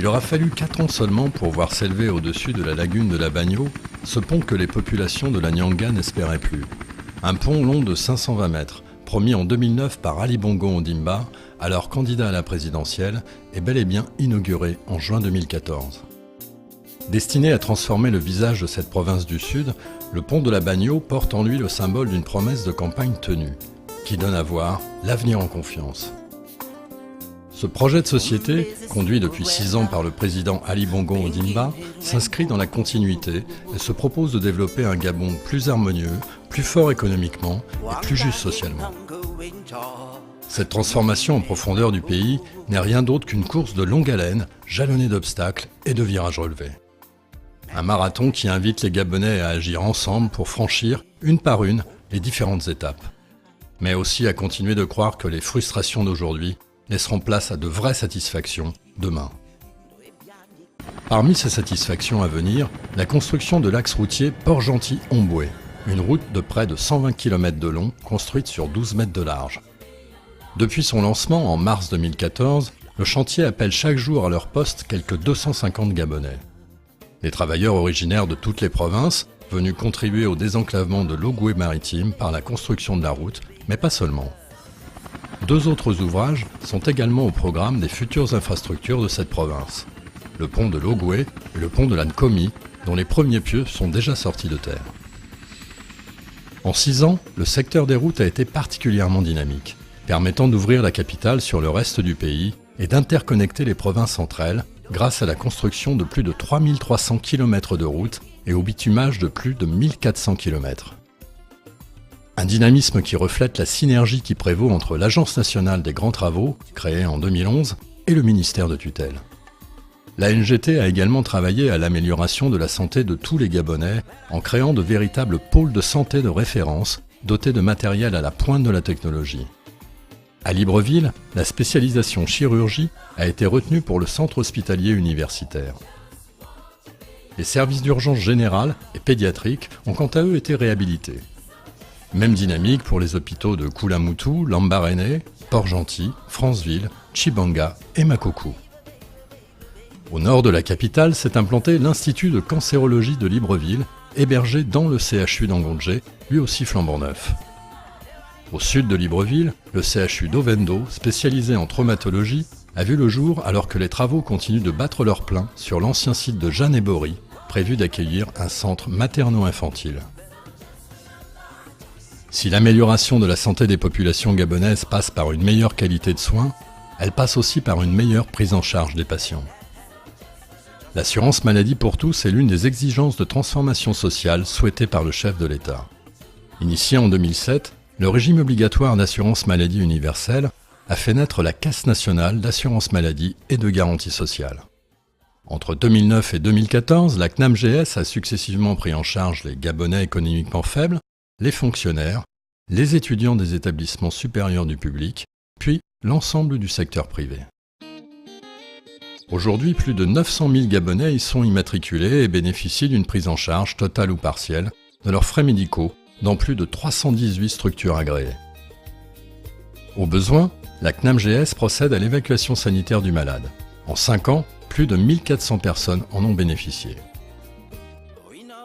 Il aura fallu 4 ans seulement pour voir s'élever au-dessus de la lagune de la Bagno ce pont que les populations de la Nyanga n'espéraient plus. Un pont long de 520 mètres, promis en 2009 par Ali Bongo Ondimba, alors candidat à la présidentielle, est bel et bien inauguré en juin 2014. Destiné à transformer le visage de cette province du Sud, le pont de la Bagno porte en lui le symbole d'une promesse de campagne tenue, qui donne à voir l'avenir en confiance. Ce projet de société, conduit depuis 6 ans par le président Ali Bongo Ondimba, s'inscrit dans la continuité et se propose de développer un Gabon plus harmonieux, plus fort économiquement et plus juste socialement. Cette transformation en profondeur du pays n'est rien d'autre qu'une course de longue haleine, jalonnée d'obstacles et de virages relevés. Un marathon qui invite les Gabonais à agir ensemble pour franchir, une par une, les différentes étapes. Mais aussi à continuer de croire que les frustrations d'aujourd'hui laisseront place à de vraies satisfactions demain. Parmi ces satisfactions à venir, la construction de l'axe routier Port-Gentil-Omboué, une route de près de 120 km de long, construite sur 12 mètres de large. Depuis son lancement en mars 2014, le chantier appelle chaque jour à leur poste quelques 250 Gabonais. Les travailleurs originaires de toutes les provinces, venus contribuer au désenclavement de l'Ogooué maritime par la construction de la route, mais pas seulement. 2 autres ouvrages sont également au programme des futures infrastructures de cette province. Le pont de l'Ogooué et le pont de la Nkomi, dont les premiers pieux sont déjà sortis de terre. En 6 ans, le secteur des routes a été particulièrement dynamique, permettant d'ouvrir la capitale sur le reste du pays et d'interconnecter les provinces entre elles grâce à la construction de plus de 3300 km de routes et au bitumage de plus de 1400 km. Un dynamisme qui reflète la synergie qui prévaut entre l'Agence nationale des grands travaux, créée en 2011, et le ministère de tutelle. La NGT a également travaillé à l'amélioration de la santé de tous les Gabonais en créant de véritables pôles de santé de référence, dotés de matériel à la pointe de la technologie. À Libreville, la spécialisation chirurgie a été retenue pour le centre hospitalier universitaire. Les services d'urgence générale et pédiatrique ont quant à eux été réhabilités. Même dynamique pour les hôpitaux de Koulamoutou, Lambaréné, Port-Gentil, Franceville, Tchibanga et Makoko. Au nord de la capitale s'est implanté l'Institut de cancérologie de Libreville, hébergé dans le CHU d'Angondjé, lui aussi flambant neuf. Au sud de Libreville, le CHU d'Ovendo, spécialisé en traumatologie, a vu le jour alors que les travaux continuent de battre leur plein sur l'ancien site de Jeanne et Bory, prévu d'accueillir un centre materno-infantile. Si l'amélioration de la santé des populations gabonaises passe par une meilleure qualité de soins, elle passe aussi par une meilleure prise en charge des patients. L'assurance maladie pour tous est l'une des exigences de transformation sociale souhaitées par le chef de l'État. Initié en 2007, le régime obligatoire d'assurance maladie universelle a fait naître la Caisse nationale d'assurance maladie et de garantie sociale. Entre 2009 et 2014, la CNAMGS a successivement pris en charge les Gabonais économiquement faibles, les fonctionnaires, les étudiants des établissements supérieurs du public, puis l'ensemble du secteur privé. Aujourd'hui, plus de 900 000 Gabonais y sont immatriculés et bénéficient d'une prise en charge totale ou partielle de leurs frais médicaux dans plus de 318 structures agréées. Au besoin, la CNAMGS procède à l'évacuation sanitaire du malade. En 5 ans, plus de 1400 personnes en ont bénéficié.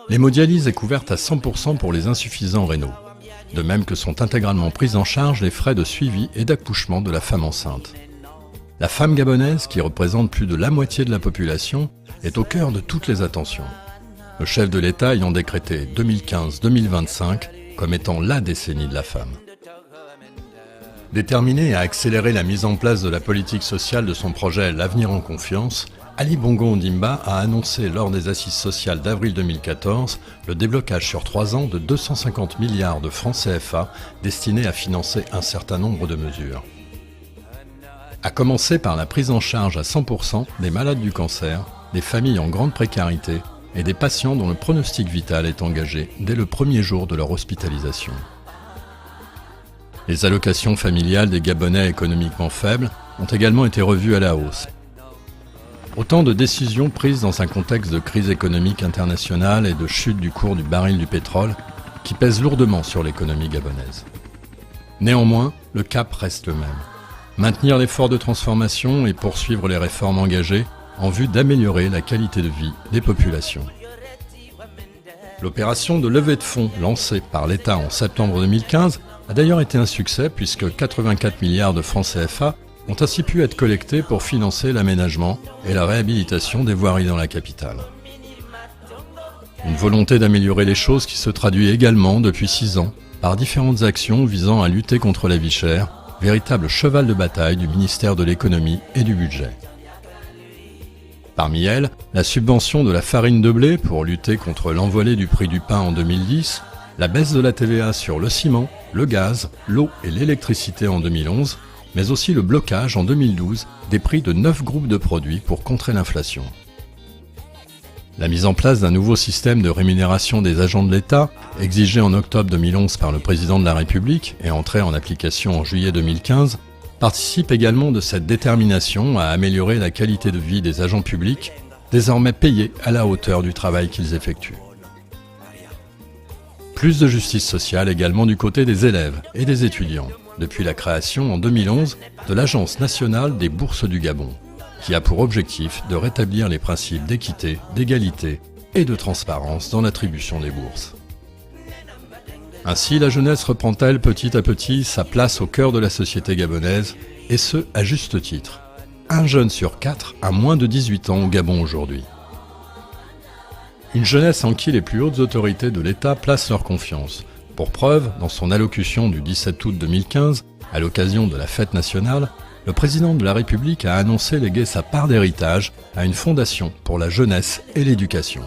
L'hémodialyse est couverte à 100% pour les insuffisants rénaux, de même que sont intégralement pris en charge les frais de suivi et d'accouchement de la femme enceinte. La femme gabonaise, qui représente plus de la moitié de la population, est au cœur de toutes les attentions. Le chef de l'État ayant décrété 2015-2025 comme étant la décennie de la femme. Déterminé à accélérer la mise en place de la politique sociale de son projet L'Avenir en confiance, Ali Bongo Ondimba a annoncé lors des assises sociales d'avril 2014 le déblocage sur 3 ans de 250 milliards de francs CFA destinés à financer un certain nombre de mesures. À commencer par la prise en charge à 100% des malades du cancer, des familles en grande précarité et des patients dont le pronostic vital est engagé dès le premier jour de leur hospitalisation. Les allocations familiales des Gabonais économiquement faibles ont également été revues à la hausse. Autant de décisions prises dans un contexte de crise économique internationale et de chute du cours du baril du pétrole qui pèsent lourdement sur l'économie gabonaise. Néanmoins, le cap reste le même. Maintenir l'effort de transformation et poursuivre les réformes engagées en vue d'améliorer la qualité de vie des populations. L'opération de levée de fonds lancée par l'État en septembre 2015 a d'ailleurs été un succès puisque 84 milliards de francs CFA ont ainsi pu être collectés pour financer l'aménagement et la réhabilitation des voiries dans la capitale. Une volonté d'améliorer les choses qui se traduit également depuis 6 ans par différentes actions visant à lutter contre la vie chère, véritable cheval de bataille du ministère de l'économie et du budget. Parmi elles, la subvention de la farine de blé pour lutter contre l'envolée du prix du pain en 2010, la baisse de la TVA sur le ciment, le gaz, l'eau et l'électricité en 2011, mais aussi le blocage en 2012 des prix de 9 groupes de produits pour contrer l'inflation. La mise en place d'un nouveau système de rémunération des agents de l'État, exigé en octobre 2011 par le président de la République et entré en application en juillet 2015, participe également de cette détermination à améliorer la qualité de vie des agents publics, désormais payés à la hauteur du travail qu'ils effectuent. Plus de justice sociale également du côté des élèves et des étudiants, depuis la création en 2011 de l'Agence nationale des bourses du Gabon, qui a pour objectif de rétablir les principes d'équité, d'égalité et de transparence dans l'attribution des bourses. Ainsi, la jeunesse reprend-elle petit à petit sa place au cœur de la société gabonaise, et ce, à juste titre. 1 jeune sur 4 a moins de 18 ans au Gabon aujourd'hui. Une jeunesse en qui les plus hautes autorités de l'État placent leur confiance. Pour preuve, dans son allocution du 17 août 2015, à l'occasion de la fête nationale, le président de la République a annoncé léguer sa part d'héritage à une fondation pour la jeunesse et l'éducation.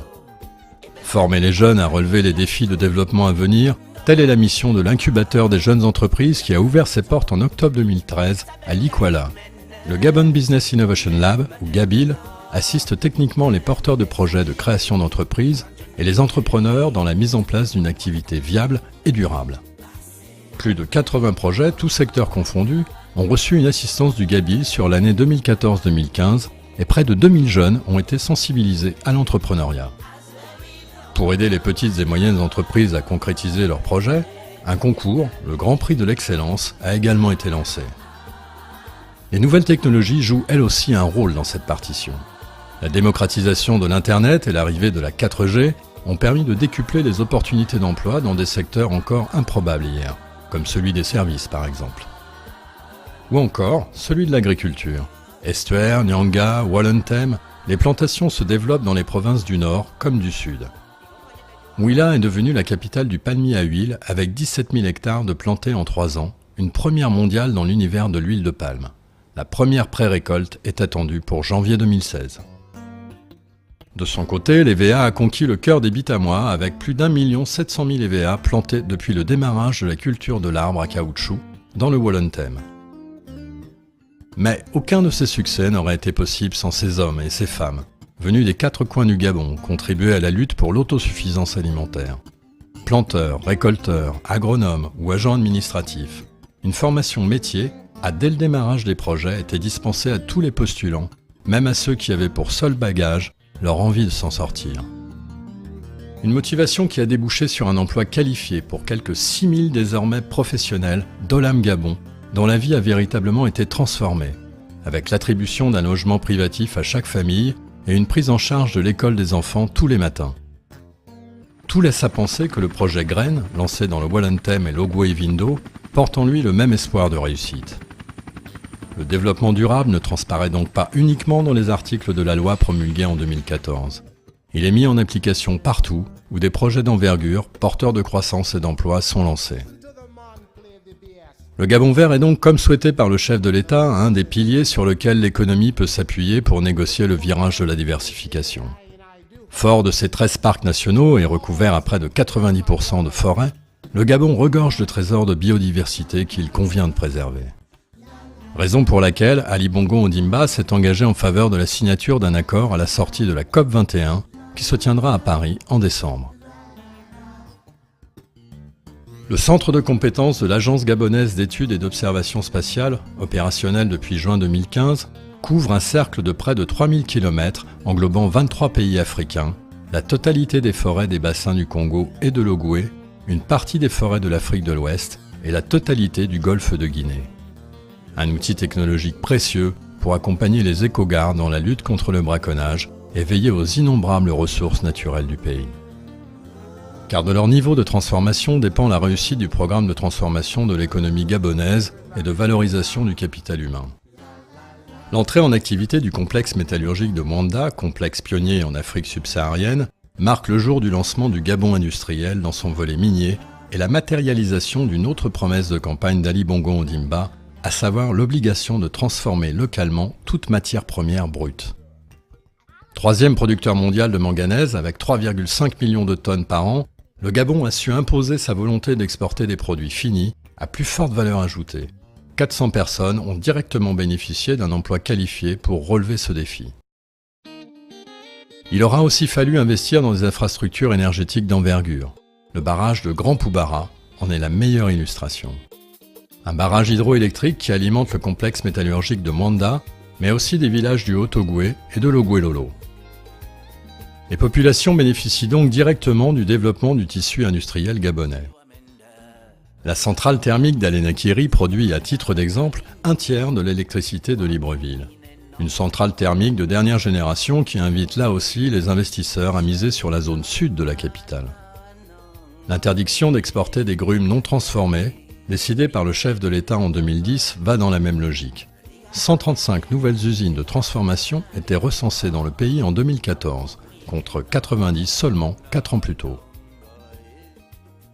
Former les jeunes à relever les défis de développement à venir, telle est la mission de l'incubateur des jeunes entreprises qui a ouvert ses portes en octobre 2013 à Likwala. Le Gabon Business Innovation Lab, ou GABIL, assiste techniquement les porteurs de projets de création d'entreprises et les entrepreneurs dans la mise en place d'une activité viable et durable. Plus de 80 projets, tous secteurs confondus, ont reçu une assistance du GABIL sur l'année 2014-2015 et près de 2000 jeunes ont été sensibilisés à l'entrepreneuriat. Pour aider les petites et moyennes entreprises à concrétiser leurs projets, un concours, le Grand Prix de l'excellence, a également été lancé. Les nouvelles technologies jouent elles aussi un rôle dans cette partition. La démocratisation de l'Internet et l'arrivée de la 4G ont permis de décupler les opportunités d'emploi dans des secteurs encore improbables hier, comme celui des services par exemple. Ou encore celui de l'agriculture. Estuaire, Nyanga, Wallentem, les plantations se développent dans les provinces du Nord comme du Sud. Mouila est devenue la capitale du palmier à huile avec 17 000 hectares de plantés en 3 ans, une première mondiale dans l'univers de l'huile de palme. La première pré-récolte est attendue pour janvier 2016. De son côté, l'EVA a conquis le cœur des Bitamois avec plus d'1 700 000 EVA plantés depuis le démarrage de la culture de l'arbre à caoutchouc dans le Wallentem. Mais aucun de ces succès n'aurait été possible sans ces hommes et ces femmes, venus des 4 coins du Gabon, contribuer à la lutte pour l'autosuffisance alimentaire. Planteurs, récolteurs, agronomes ou agents administratifs, une formation métier a dès le démarrage des projets été dispensée à tous les postulants, même à ceux qui avaient pour seul bagage leur envie de s'en sortir. Une motivation qui a débouché sur un emploi qualifié pour quelques 6000 désormais professionnels d'Olam Gabon, dont la vie a véritablement été transformée, avec l'attribution d'un logement privatif à chaque famille et une prise en charge de l'école des enfants tous les matins. Tout laisse à penser que le projet Graines, lancé dans le Wallentem et l'Ogoué-Vindo, porte en lui le même espoir de réussite. Le développement durable ne transparaît donc pas uniquement dans les articles de la loi promulguée en 2014. Il est mis en application partout où des projets d'envergure, porteurs de croissance et d'emploi sont lancés. Le Gabon vert est donc, comme souhaité par le chef de l'État, un des piliers sur lesquels l'économie peut s'appuyer pour négocier le virage de la diversification. Fort de ses 13 parcs nationaux et recouvert à près de 90% de forêts, le Gabon regorge de trésors de biodiversité qu'il convient de préserver. Raison pour laquelle Ali Bongo Ondimba s'est engagé en faveur de la signature d'un accord à la sortie de la COP21 qui se tiendra à Paris en décembre. Le centre de compétences de l'Agence gabonaise d'études et d'observation spatiale, opérationnel depuis juin 2015, couvre un cercle de près de 3000 km englobant 23 pays africains, la totalité des forêts des bassins du Congo et de l'Ogooué, une partie des forêts de l'Afrique de l'Ouest et la totalité du golfe de Guinée. Un outil technologique précieux pour accompagner les éco-gardes dans la lutte contre le braconnage et veiller aux innombrables ressources naturelles du pays. Car de leur niveau de transformation dépend la réussite du programme de transformation de l'économie gabonaise et de valorisation du capital humain. L'entrée en activité du complexe métallurgique de Mwanda, complexe pionnier en Afrique subsaharienne, marque le jour du lancement du Gabon industriel dans son volet minier et la matérialisation d'une autre promesse de campagne d'Ali Bongo Ondimba, à savoir l'obligation de transformer localement toute matière première brute. Troisième producteur mondial de manganèse avec 3,5 millions de tonnes par an, le Gabon a su imposer sa volonté d'exporter des produits finis à plus forte valeur ajoutée. 400 personnes ont directement bénéficié d'un emploi qualifié pour relever ce défi. Il aura aussi fallu investir dans des infrastructures énergétiques d'envergure. Le barrage de Grand Poubara en est la meilleure illustration. Un barrage hydroélectrique qui alimente le complexe métallurgique de Mwanda, mais aussi des villages du Haut-Ogooué et de l'Ogooué-Lolo. Les populations bénéficient donc directement du développement du tissu industriel gabonais. La centrale thermique d'Alenakiri produit, à titre d'exemple, un tiers de l'électricité de Libreville. Une centrale thermique de dernière génération qui invite là aussi les investisseurs à miser sur la zone sud de la capitale. L'interdiction d'exporter des grumes non transformées, décidée par le chef de l'État en 2010, va dans la même logique. 135 nouvelles usines de transformation étaient recensées dans le pays en 2014, contre 90 seulement 4 ans plus tôt.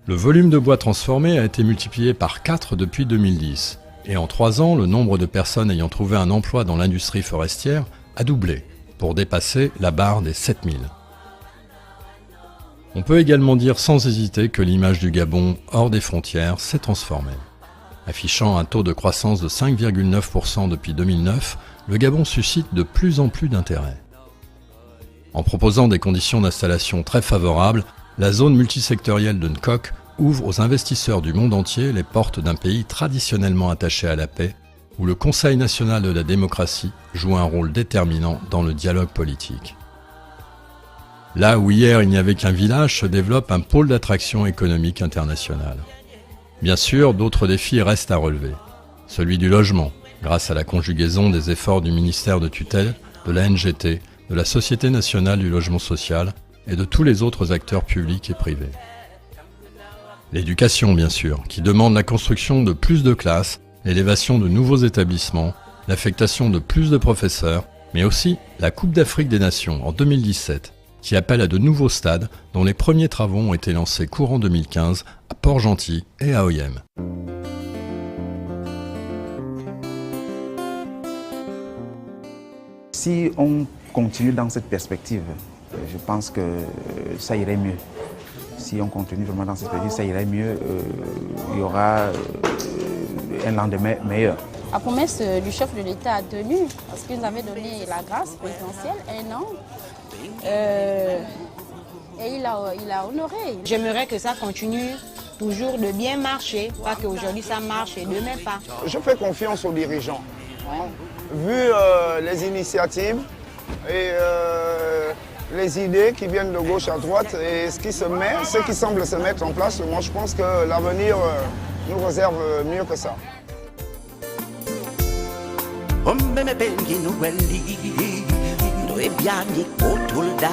Le volume de bois transformé a été multiplié par 4 depuis 2010, et en 3 ans, le nombre de personnes ayant trouvé un emploi dans l'industrie forestière a doublé, pour dépasser la barre des 7000. On peut également dire sans hésiter que l'image du Gabon hors des frontières s'est transformée. Affichant un taux de croissance de 5,9% depuis 2009, le Gabon suscite de plus en plus d'intérêt. En proposant des conditions d'installation très favorables, la zone multisectorielle de Nkok ouvre aux investisseurs du monde entier les portes d'un pays traditionnellement attaché à la paix, où le Conseil national de la démocratie joue un rôle déterminant dans le dialogue politique. Là où hier il n'y avait qu'un village, se développe un pôle d'attraction économique internationale. Bien sûr, d'autres défis restent à relever. Celui du logement, grâce à la conjugaison des efforts du ministère de tutelle, de la NGT, de la Société nationale du logement social et de tous les autres acteurs publics et privés. L'éducation, bien sûr, qui demande la construction de plus de classes, l'élévation de nouveaux établissements, l'affectation de plus de professeurs, mais aussi la Coupe d'Afrique des Nations en 2017, qui appelle à de nouveaux stades dont les premiers travaux ont été lancés courant 2015 à Port-Gentil et à Oyem. Si on continue dans cette perspective, je pense que ça irait mieux. Si on continue vraiment dans cette perspective, ça irait mieux. Il y aura un lendemain meilleur. La promesse du chef de l'État a tenu, parce qu'ils avaient donné la grâce présidentielle 1 an. Et il a honoré. J'aimerais que ça continue toujours de bien marcher, pas qu'aujourd'hui ça marche et demain pas. Je fais confiance aux dirigeants. Vu les initiatives et les idées qui viennent de gauche à droite et ce qui semble se mettre en place, moi je pense que l'avenir nous réserve mieux que ça. Ombe me bengi no welli, no ebiani potulda.